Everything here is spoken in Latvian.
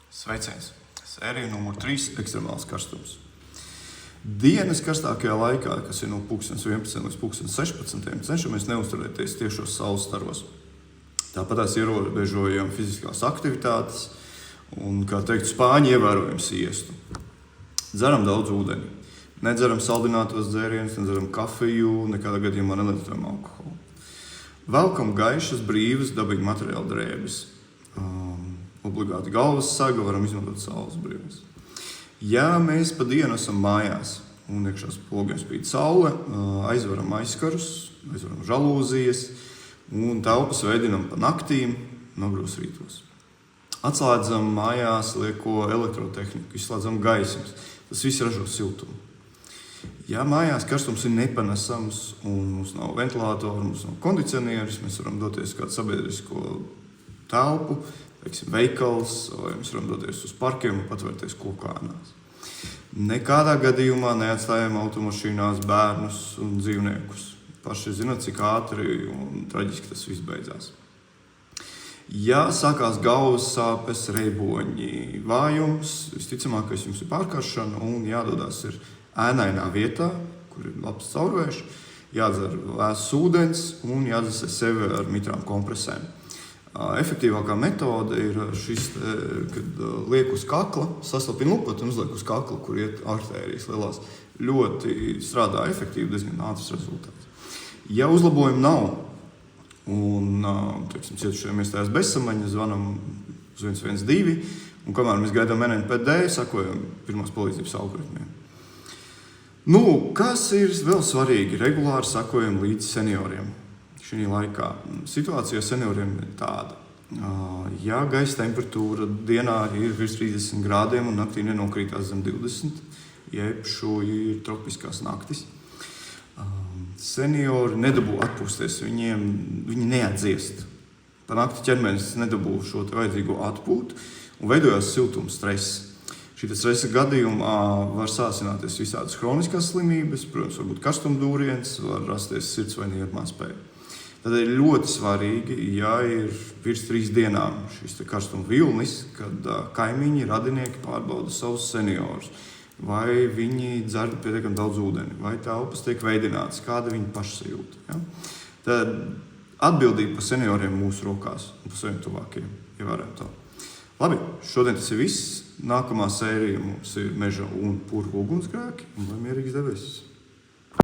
Sveiciens! Sērija numur 3 - ekstremāls karstums. Dienas karstākajā laikā, kas ir no 11 līdz 16, cenšamies neuzturēties tiešos saules staros. Tāpat ierobežojam fiziskās aktivitātes un, kā teikt, spāņi ievērojam siestu. Dzeram daudz ūdeni. Nedzeram saldinātos dzērienus, nedzeram kafiju, nekādā gadījumā nelietojam alkoholu. Velkam gaišas, brīvas, dabīgi materiāli drēbes. Obligāti galvas saga, varam izmantot saules brīvas. Ja mēs pa dienu esam mājās un iekšā spogiem spīd saule, aizveram aizkarus, aizveram žalūzijas un telpas veidinam pa naktīm, nogrūs rītos. Atslēdzam mājās lieko elektrotehniku, izslēdzam gaismas. Tas viss ražo siltumu. Ja mājās karstums ir nepanesams un mums nav ventilātoru, mums nav kondicionieris, mēs varam doties kādu sabiedrisko telpu, teiksim, veikals, vai mēs varam doties uz parkiem un patvērties kokānās. Nekādā gadījumā neatstājam automašīnās bērnus un dzīvniekus. Paši zināt, cik ātri un traģiski tas viss beidzās. Ja sākās galvas sāpes, reiboņi, vājums, visticamākais jums ir pārkaršana un jādodas ir ēnainā vietā, kur ir labs caurvējš, jādzer vēss ūdens un jādzesē sevi ar mitrām kompresēm. Efektīvākā metode ir šis, kad liek uz kakla, saslapina lupatu un uzliek uz kakla, kur iet artērijas lielās. Ļoti strādā efektīvi, diezgan ātrs rezultāts. Ja uzlabojumu nav un, teiksim, cietušajiem iestājas bezsamaņa, zvanam uz 112, un kamēr mēs gaidām NNPD, sakojam pirmās palīdzības algoritmiem. Kas ir vēl svarīgi? Regulāri sakojam līdz senioriem. Šī laikā situācija senioriem ir tāda. Ja gaisa temperatūra dienā ir virs 30 grādiem un naktī nenokrītās zem 20, jeb šo ir tropiskās naktis, seniori nedabū atpūsties, viņi neatdziest. Pa nakti ķermenis nedabū šo vajadzīgo atpūtu un veidojās siltuma stress. Šī stresa gadījumā var sāsināties visādas hroniskās slimības, protams, varbūt karstumdūriens, var rasties sirds vai niermāspēja. Tad ir ļoti svarīgi, ja ir virs 3 dienām šis karstuma vilnis, kad kaimiņi, radinieki pārbauda savus seniorus, vai viņi dzer pietiekami daudz ūdeni, vai telpas tiek veidinātas, kāda viņa pašsajūta. Ja? Tad atbildība par senioriem mūsu rokās un par saviem tuvākiem. Ievērojam to. Labi, šodien tas ir viss. Nākamā sērija mums ir meža un purvu ugunsgrēki un lai mierīgs debesis.